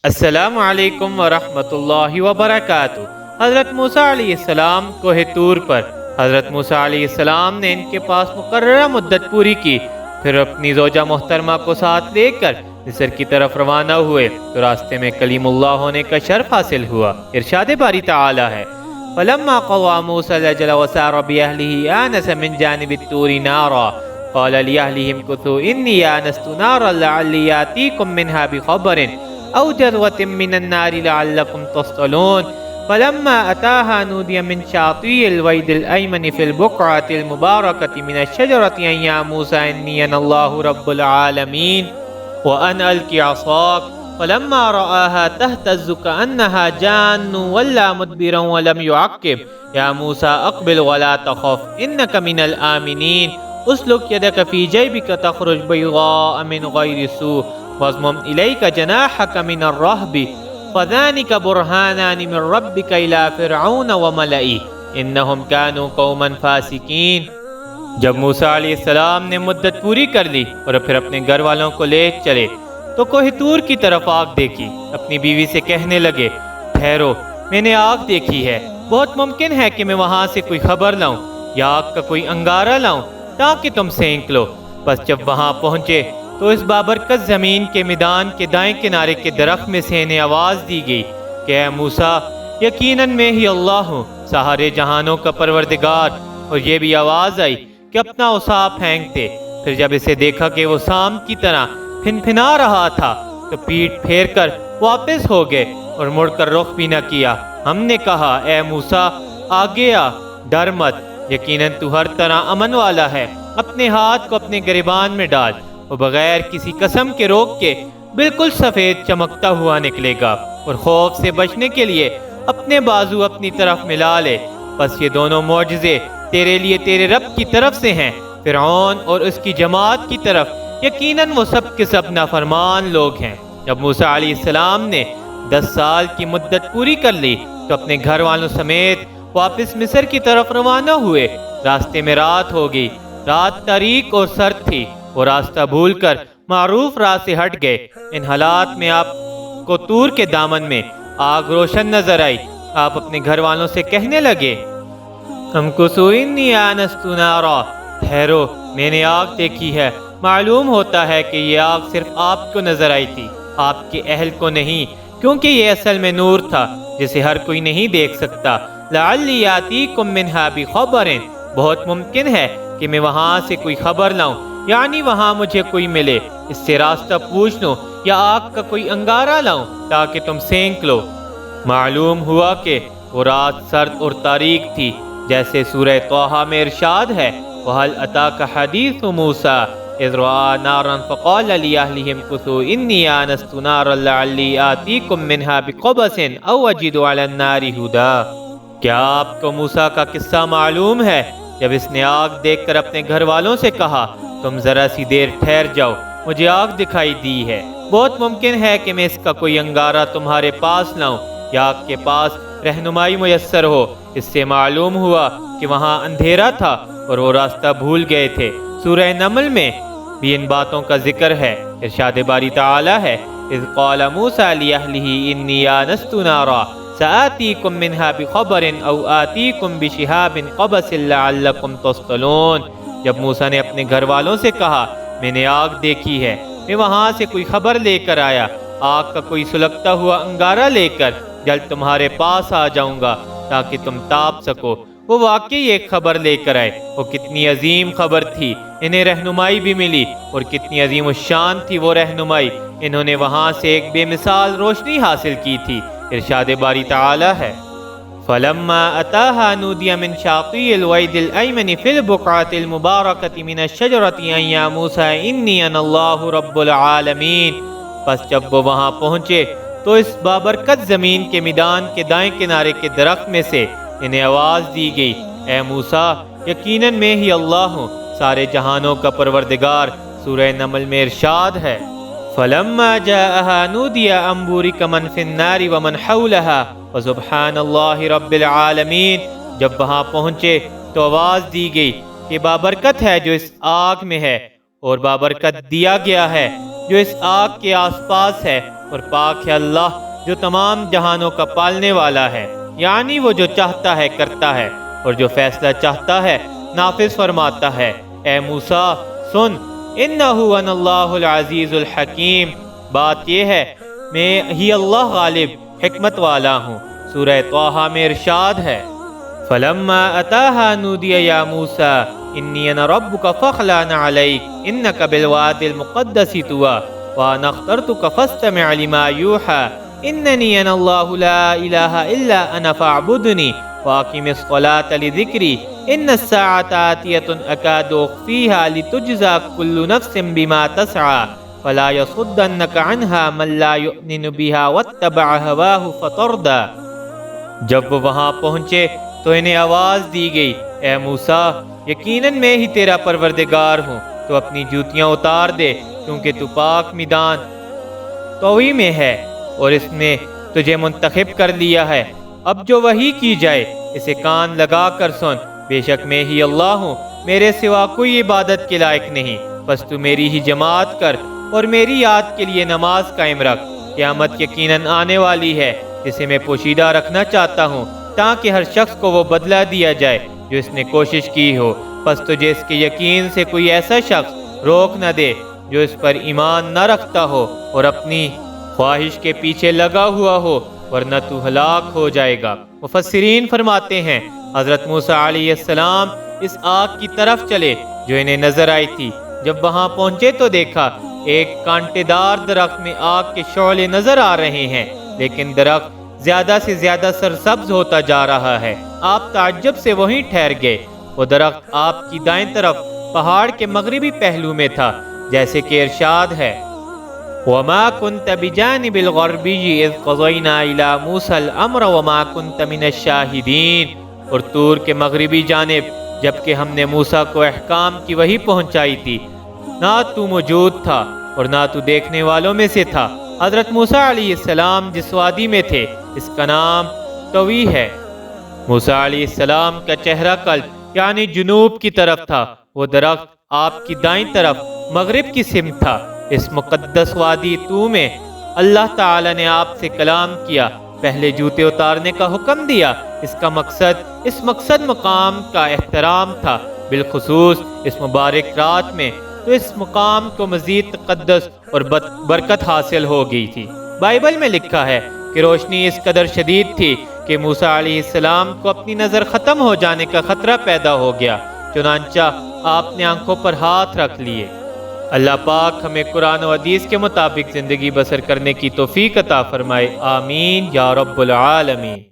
السلام علیکم ورحمۃ اللہ وبرکاتہ۔ حضرت موسیٰ علیہ السلام کوہ طور پر حضرت موسیٰ علیہ السلام نے ان کے پاس مقررہ مدت پوری کی، پھر اپنی زوجہ محترمہ کو ساتھ لے کر مصر کی طرف روانہ ہوئے تو راستے میں کلیم اللہ ہونے کا شرف حاصل ہوا۔ ارشاد باری تعالی ہے فَلَمَّا قَضَىٰ مُوسَى الْأَجَلَ وَسَارَ بِأَهْلِهِ آنَسَ مِن جَانِبِ الطُّورِ نَارًا قَالَ لِأَهْلِهِ امْكُثُوا إِنِّي آنَسْتُ نَارًا لَعَلِّي آتِيكُم مِّنْهَا بِخَبَرٍ أَوْ جَذْوَةٍ مِّنَ النَّارِ لَعَلَّكُمْ تَصْطَلُونَ فَلَمَّا أَتَاهَا نُودِيَ مِن شَاطِئِ الْوَادِ الْأَيْمَنِ فِي الْبُقْعَةِ الْمُبَارَكَةِ مِنَ الشَّجَرَةِ أَن يَا مُوسَىٰ إِنِّي أَنَا اللَّهُ رَبُّ الْعَالَمِينَ وَأَنْ أَلْقِ عَصَاكَ فَلَمَّا رَآهَا تَهْتَزُّ كَأَنَّهَا جَانٌّ وَلَّىٰ مُدْبِرًا وَلَمْ يُعَقِّبْ يَا مُوسَىٰ أَقْبِلْ وَلَا تَخَفْ إِنَّكَ مِنَ الْآمِنِينَ اسلك يدك في جيبك تخرج بيضاء من غير سوء واضمم إليك جناحك من الرهب فذلك برهانان من ربك إلى فرعون وملئه إنهم كانوا قوما فاسقين۔ جب موسیٰ علیہ السلام نے مدت پوری کر لی اور پھر اپنے گھر والوں کو لے چلے تو کوہ طور کی طرف آگ دیکھی۔ اپنی بیوی سے کہنے لگے ٹھہرو، میں نے آگ دیکھی ہے، بہت ممکن ہے کہ میں وہاں سے کوئی خبر لاؤں یا آگ کا کوئی انگارہ لاؤں تاکہ تم سینک لو۔ بس جب وہاں پہنچے تو اس بابرکت زمین کے میدان کے دائیں کنارے کے درخت میں سے انہیں آواز دی گئی کہ اے موسیٰ، یقیناً میں ہی اللہ ہوں، سارے جہانوں کا پروردگار۔ اور یہ بھی آواز آئی کہ اپنا عصا پھینکتے۔ پھر جب اسے دیکھا کہ وہ سام کی طرح پھنپھنا رہا تھا تو پیٹ پھیر کر واپس ہو گئے اور مڑ کر رخ بھی نہ کیا۔ ہم نے کہا اے موسیٰ، آگے آ، ڈر مت، یقیناً تو ہر طرح امن والا ہے۔ اپنے ہاتھ کو اپنے گریبان میں ڈال، وہ بغیر کسی قسم کے روک کے بالکل سفید چمکتا ہوا نکلے گا، اور خوف سے بچنے کے لیے اپنے بازو اپنی طرف ملا لے۔ بس یہ دونوں معجزے تیرے لیے تیرے رب کی طرف سے ہیں۔ فرعون اور اس کی جماعت کی طرف یقیناً وہ سب کے سب نافرمان لوگ ہیں۔ جب موسیٰ علیہ السلام نے 10 سال کی مدت پوری کر لی تو اپنے گھر والوں سمیت واپس مصر کی طرف روانہ ہوئے۔ راستے میں رات ہو گئی، رات تاریک اور سرد تھی، وہ راستہ بھول کر معروف راہ سے ہٹ گئے۔ ان حالات میں آپ کو طور کے دامن میں آگ روشن نظر آئی۔ آپ اپنے گھر والوں سے کہنے لگے امکثوا انی آنست نارا، ٹھہرو، میں نے آگ دیکھی ہے۔ معلوم ہوتا ہے کہ یہ آگ صرف آپ کو نظر آئی تھی، آپ کے اہل کو نہیں، کیونکہ یہ اصل میں نور تھا جسے ہر کوئی نہیں دیکھ سکتا۔ لعلی آتیکم منہا بخبر، بہت ممکن ہے کہ میں وہاں سے کوئی خبر لاؤں، یعنی وہاں مجھے کوئی ملے، اس سے راستہ پوچھ لوں یا آگ کا کوئی انگارہ لاؤں تاکہ تم سینک لو۔ معلوم ہوا کہ وہ رات سرد اور تاریک تھی، جیسے سورہ طٰہٰ میں ارشاد ہے وَهَلْ أَتَاكَ حَدِيثُ مُوسَىٰ إِذْ رَأَىٰ نَارًا فَقَالَ لِأَهْلِهِ امْكُثُوا إِنِّي آنَسْتُ نَارًا لَعَلِّي آتِيكُم مِّنْهَا بِقَبَسٍ أَوْ أَجِدُ عَلَى النَّارِ هُدًى۔ کیا آپ کو موسیٰ کا قصہ معلوم ہے جب اس نے آگ دیکھ کر اپنے گھر والوں سے کہا تم ذرا سی دیر ٹھہر جاؤ، مجھے آگ دکھائی دی ہے، بہت ممکن ہے کہ میں اس کا کوئی انگارہ تمہارے پاس لاؤں یا آپ کے پاس رہنمائی میسر ہو۔ اس سے معلوم ہوا کہ وہاں اندھیرا تھا اور وہ راستہ بھول گئے تھے۔ سورہ نمل میں بھی ان باتوں کا ذکر ہے۔ ارشاد باری تعالی ہے اذ قال موسیٰ لأہلہ انی آنست نارا سآتیکم منہا بخبر او آتیکم بشہاب قبس لعلکم تصطلون۔ جب موسیٰ نے اپنے گھر والوں سے کہا میں نے آگ دیکھی ہے، میں وہاں سے کوئی خبر لے کر آیا، آگ کا کوئی سلگتا ہوا انگارہ لے کر جلد تمہارے پاس آ جاؤں گا تاکہ تم تاپ سکو۔ وہ واقعی ایک خبر لے کر آئے، وہ کتنی عظیم خبر تھی، انہیں رہنمائی بھی ملی، اور کتنی عظیم الشان تھی وہ رہنمائی، انہوں نے وہاں سے ایک بے مثال روشنی حاصل کی تھی۔ ارشاد باری تعالی ہے فَلَمَّا أَتَاهَا نُودِيَ مِن شَاطِئِ الْوَادِ الْأَيْمَنِ فِي الْبُقْعَةِ الْمُبَارَكَةِ مِنَ الشَّجَرَةِ أَن يَا مُوسَىٰ إِنِّي أَنَا اللَّهُ رَبُّ الْعَالَمِينَ۔ پس جب وہ وہاں پہنچے تو اس بابرکت زمین کے میدان کے دائیں کنارے کے درخت میں سے انہیں آواز دی گئی اے موسیٰ، یقیناً میں ہی اللہ ہوں، سارے جہانوں کا پروردگار۔ سورہ نمل میں ارشاد ہے فَلَمَّا جَاءَهَا نُودِيَ أَن بُورِكَ مَن فِي النَّارِ وَمَنْ حَوْلَهَا وَسُبْحَانَ اللَّهِ رَبِّ الْعَالَمِينَ۔ جب وہاں پہنچے تو آواز دی گئی کہ بابرکت ہے جو اس آگ میں ہے، اور بابرکت دیا گیا ہے جو اس آگ کے آس پاس ہے، اور پاک ہے اللہ جو تمام جہانوں کا پالنے والا ہے، یعنی وہ جو چاہتا ہے کرتا ہے، اور جو فیصلہ چاہتا ہے نافذ فرماتا ہے۔ اے موسیٰ سن، انہ انا اللہ العزیز الحکیم، بات یہ ہے میں ہی اللہ غالب حکمت والا ہوں۔ سورہ طٰہٰ میں ارشاد ہے فلما اتاها نودی یا موسیٰ انی انا ربک فاخلع علیک انک بالواد المقدس طویٰ وانا اخترتک فاستمع لما یوحیٰ اننی انا اللہ لا الہ الا انا فاعبدنی واقم الصلاة لذکری ان الساعة آتیۃ اکاد اخفیہا لتجزی کل نفس بما تسعی فلا یصدنک عنہا من لا یؤمن بہا واتبع ہواہ فتردی۔ جب وہ وہاں پہنچے تو انہیں آواز دی گئی، اے موسیٰ یقیناً میں ہی تیرا پروردگار ہوں، تو اپنی جوتیاں اتار دے کیونکہ تو پاک میدان طوی میں ہے اور اس نے تجھے منتخب کر لیا ہے۔ اب جو وحی کی جائے اسے کان لگا کر سن، بے شک میں ہی اللہ ہوں، میرے سوا کوئی عبادت کے لائق نہیں، بس تو میری ہی جماعت کر اور میری یاد کے لیے نماز قائم رکھ۔ قیامت یقیناً آنے والی ہے جسے میں پوشیدہ رکھنا چاہتا ہوں تاکہ ہر شخص کو وہ بدلہ دیا جائے جو اس نے کوشش کی ہو، پس تجھے اس کے یقین سے کوئی ایسا شخص روک نہ دے جو اس پر ایمان نہ رکھتا ہو اور اپنی خواہش کے پیچھے لگا ہوا ہو، ورنہ تو ہلاک ہو جائے گا۔ مفسرین فرماتے ہیں حضرت موسیٰ علیہ السلام اس آگ کی طرف چلے جو انہیں نظر آئی تھی۔ جب وہاں پہنچے تو دیکھا ایک کانٹے دار درخت میں آگ کے شعلے نظر آ رہے ہیں، لیکن درخت زیادہ سے زیادہ سرسبز ہوتا جا رہا ہے۔ آپ تعجب سے وہیں ٹھہر گئے۔ وہ درخت آپ کی دائیں طرف پہاڑ کے مغربی پہلو میں تھا، جیسے کہ ارشاد ہے وَمَا كُنْتَ بِجَانِبِ الْغَرْبِيِّ إِذْ قَضَيْنَا إِلَىٰ مُوسَى الْأَمْرَ وَمَا كُنْتَ مِنَ الشَّاهِدِينَ، اور طور کے مغربی جانب جبکہ ہم نے موسیٰ کو احکام کی وحی پہنچائی تھی، نہ تو موجود تھا اور نہ تو دیکھنے والوں میں سے تھا۔ حضرت موسیٰ علیہ السلام جس وادی میں تھے اس کا نام طوی ہے۔ موسیٰ علیہ السلام کا چہرہ قلب یعنی جنوب کی طرف تھا، وہ درخت آپ کی دائیں طرف مغرب کی سمت تھا۔ اس مقدس وادی طو میں اللہ تعالی نے آپ سے کلام کیا، پہلے جوتے اتارنے کا حکم دیا۔ اس مقصد مقام کا احترام تھا، بالخصوص اس مبارک رات میں تو اس مقام کو مزید تقدس اور برکت حاصل ہو گئی تھی۔ بائبل میں لکھا ہے کہ روشنی اس قدر شدید تھی کہ موسیٰ علیہ السلام کو اپنی نظر ختم ہو جانے کا خطرہ پیدا ہو گیا، چنانچہ آپ نے آنکھوں پر ہاتھ رکھ لیے۔ اللہ پاک ہمیں قرآن و حدیث کے مطابق زندگی بسر کرنے کی توفیق عطا فرمائے، آمین یا رب العالمین۔